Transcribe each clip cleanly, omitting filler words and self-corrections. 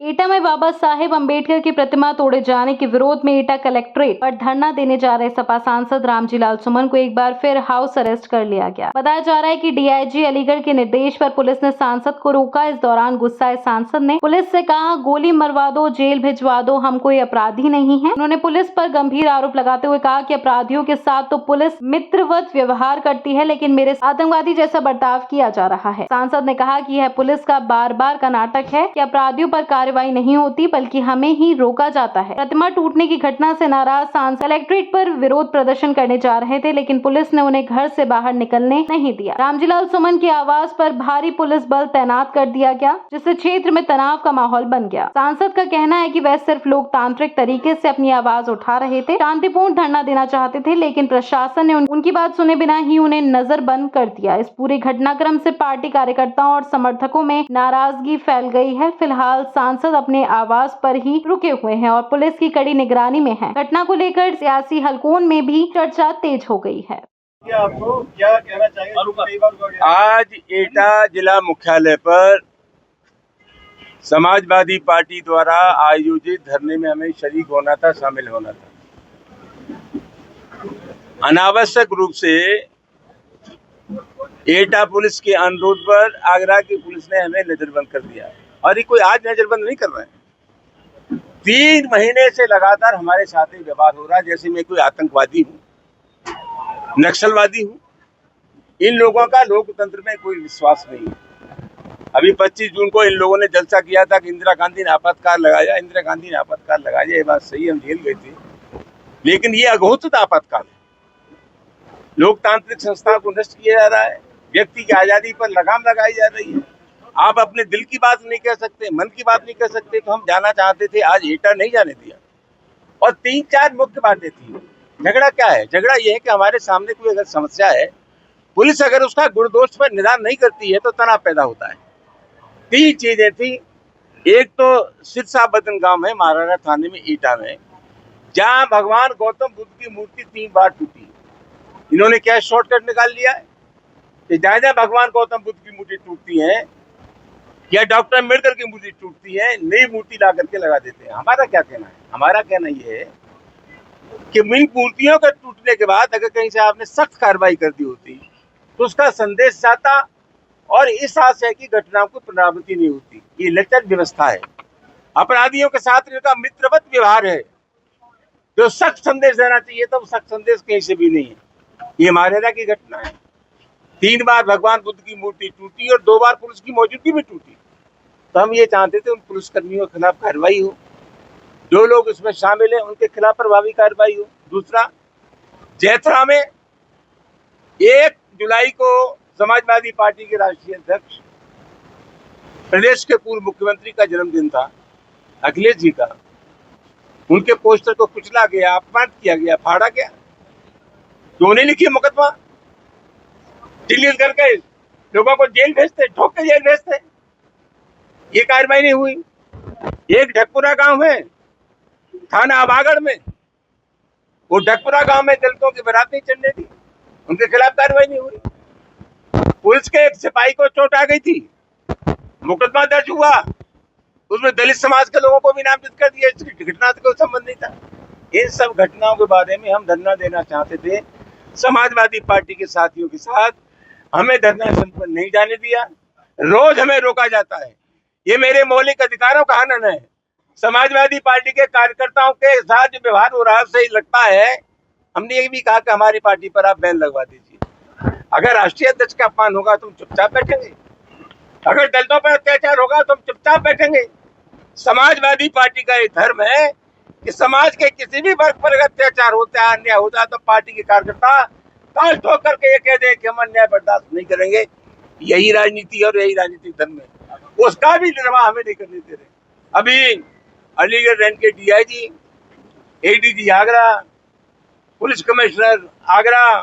एटा में बाबा साहेब अंबेडकर की प्रतिमा तोड़े जाने के विरोध में एटा कलेक्ट्रेट पर धरना देने जा रहे सपा सांसद रामजी लाल सुमन को एक बार फिर हाउस अरेस्ट कर लिया गया। बताया जा रहा है कि डीआईजी अलीगढ़ के निर्देश पर पुलिस ने सांसद को रोका। इस दौरान गुस्साए सांसद ने पुलिस से कहा, गोली मरवा दो, जेल भिजवा दो, हम कोई अपराधी नहीं है। उन्होंने पुलिस पर गंभीर आरोप लगाते हुए कहा कि अपराधियों के साथ तो पुलिस मित्रवत व्यवहार करती है, लेकिन मेरे आतंकवादी जैसा बर्ताव किया जा रहा है। सांसद ने कहा कि यह पुलिस का बार का नाटक है कि अपराधियों पर कार्रवाई नहीं होती बल्कि हमें ही रोका जाता है। प्रतिमा टूटने की घटना से नाराज सांसद कलेक्ट्रेट पर विरोध प्रदर्शन करने जा रहे थे, लेकिन पुलिस ने उन्हें घर से बाहर निकलने नहीं दिया। रामजी लाल सुमन के आवास पर भारी पुलिस बल तैनात कर दिया गया, जिससे क्षेत्र में तनाव का माहौल बन गया। सांसद का कहना है कि वह सिर्फ लोकतांत्रिक तरीके से अपनी आवाज उठा रहे थे, शांतिपूर्ण धरना देना चाहते थे, लेकिन प्रशासन ने उनकी बात सुने बिना ही उन्हें नजरबंद कर दिया। इस पूरे घटनाक्रम से पार्टी कार्यकर्ताओं और समर्थकों में नाराजगी फैल गई है। फिलहाल सांसद अपने आवास पर ही रुके हुए हैं और पुलिस की कड़ी निगरानी में है। घटना को लेकर सियासी हलकों में भी चर्चा तेज हो गई है। आपको क्या कहना चाहिए? आज एटा जिला मुख्यालय पर समाजवादी पार्टी द्वारा आयोजित धरने में हमें शरीक होना था, शामिल होना था। अनावश्यक रूप से एटा पुलिस के अनुरोध पर आगरा की पुलिस ने हमें नजरबंद कर दिया। और ये कोई आज नजरबंद नहीं कर रहे हैं, 3 महीने से लगातार हमारे साथ ही व्यवहार हो रहा है जैसे मैं कोई आतंकवादी हूँ, नक्सलवादी हूँ। इन लोगों का लोकतंत्र में कोई विश्वास नहीं है। अभी 25 जून को इन लोगों ने जलसा किया था कि इंदिरा गांधी ने आपातकाल लगाया, इंदिरा गांधी ने आपातकाल लगाया। ये बात सही, हम जेल गए थे, लेकिन ये अघोषित आपातकाल है। लोकतांत्रिक संस्था को नष्ट किया जा रहा है, व्यक्ति की आजादी पर लगाम लगाई जा रही है। आप अपने दिल की बात नहीं कह सकते, मन की बात नहीं कह सकते। तो हम जाना चाहते थे, आज एटा नहीं जाने दिया। और 3-4 मुख्य बातें थी। झगड़ा क्या है? झगड़ा यह है कि हमारे सामने कोई अगर समस्या है, पुलिस अगर उसका गुण दोष पर निदान नहीं करती है तो तनाव पैदा होता है। 3 चीजें थी। एक तो सिरसा बदन गांव है महाराणा थाने में, एटा में, जहां भगवान गौतम बुद्ध की मूर्ति 3 बार टूटी। इन्होंने क्या शॉर्टकट निकाल लिया है कि जहाँ भगवान गौतम बुद्ध की मूर्ति टूटती है या डॉक्टर अम्बेडकर की मूर्ति टूटती है, नई मूर्ति ला करके लगा देते हैं। हमारा क्या कहना है? हमारा कहना यह है कि इन मूर्तियों के टूटने के बाद अगर कहीं से आपने सख्त कार्रवाई कर दी होती तो उसका संदेश जाता और इस आशय की घटनाओं की पुनरावृत्ति नहीं होती। ये लचर व्यवस्था है, अपराधियों के साथ इनका मित्रवत व्यवहार है। जो सख्त संदेश देना चाहिए तो सख्त संदेश कहीं से भी नहीं है। ये महाराणा की घटना है। 3 बार भगवान बुद्ध की मूर्ति टूटी और 2 बार पुलिस की मौजूदगी में टूटी। तो हम ये चाहते थे उन पुलिसकर्मियों के खिलाफ कार्रवाई हो, जो लोग इसमें शामिल हैं उनके खिलाफ प्रभावी कार्रवाई हो। दूसरा, जैथरा में 1 जुलाई को समाजवादी पार्टी के राष्ट्रीय अध्यक्ष, प्रदेश के पूर्व मुख्यमंत्री का जन्मदिन था, अखिलेश जी का। उनके पोस्टर को कुचला गया, अपमानित किया गया, फाड़ा गया। क्यों नहीं लिखी मुकदमा? दिल्ली करके लोगों को जेल भेजते, ठोक के जेल भेजते। ये कार्रवाई नहीं हुई। एक ढकपुरा गांव है, थाना आबागढ़ में, वो ढकपुरा गांव में दलितों की बारात नहीं चढ़ने दी, उनके खिलाफ कार्रवाई नहीं हुई। पुलिस के एक सिपाही को चोट आ गई थी, मुकदमा दर्ज हुआ, उसमें दलित समाज के लोगों को भी नामजद कर दिया। इसकी घटना से कोई संबंध नहीं था। इन सब घटनाओं के बारे में हम धरना देना चाहते थे समाजवादी पार्टी के साथियों के साथ। हमें धरना स्थल पर नहीं जाने दिया, रोज हमें रोका जाता है। ये मेरे मौलिक अधिकारों का हनन है। समाजवादी पार्टी के कार्यकर्ताओं के साथ जो व्यवहार हो रहा है सही लगता है। हमने ये भी कहा कि हमारी पार्टी पर आप बैन लगवा दीजिए। अगर राष्ट्रीय अध्यक्ष का अपमान होगा तो हम चुपचाप बैठेंगे, अगर दलितों पर अत्याचार होगा तो हम चुपचाप बैठेंगे। समाजवादी पार्टी का ये धर्म है कि समाज के किसी भी वर्ग पर अत्याचार होता है, अन्याय होता है, तो पार्टी के कार्यकर्ता ताल ठोक करके ये कह दें कि हम अन्याय बर्दाश्त नहीं करेंगे। यही राजनीति और यही राजनीतिक धर्म है। उसका भी निर्वाह हमें नहीं करने दे रहे। अभी अलीगढ़ रेंज के DIG, ADG Agra, police commissioner Agra,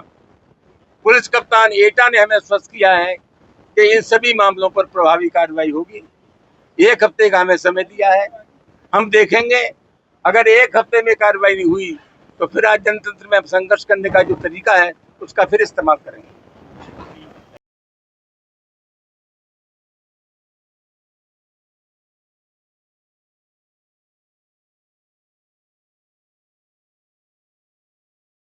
police कप्तान एटा ने हमें स्पष्ट किया है कि इन सभी मामलों पर प्रभावी कार्रवाई होगी। 1 हफ्ते का हमें समय दिया है, हम देखेंगे। अगर 1 हफ्ते में कार्रवाई नहीं हुई तो फिर आज जनतंत्र में संघर्ष करने का जो तरीका है उसका फिर इस्तेमाल करेंगे।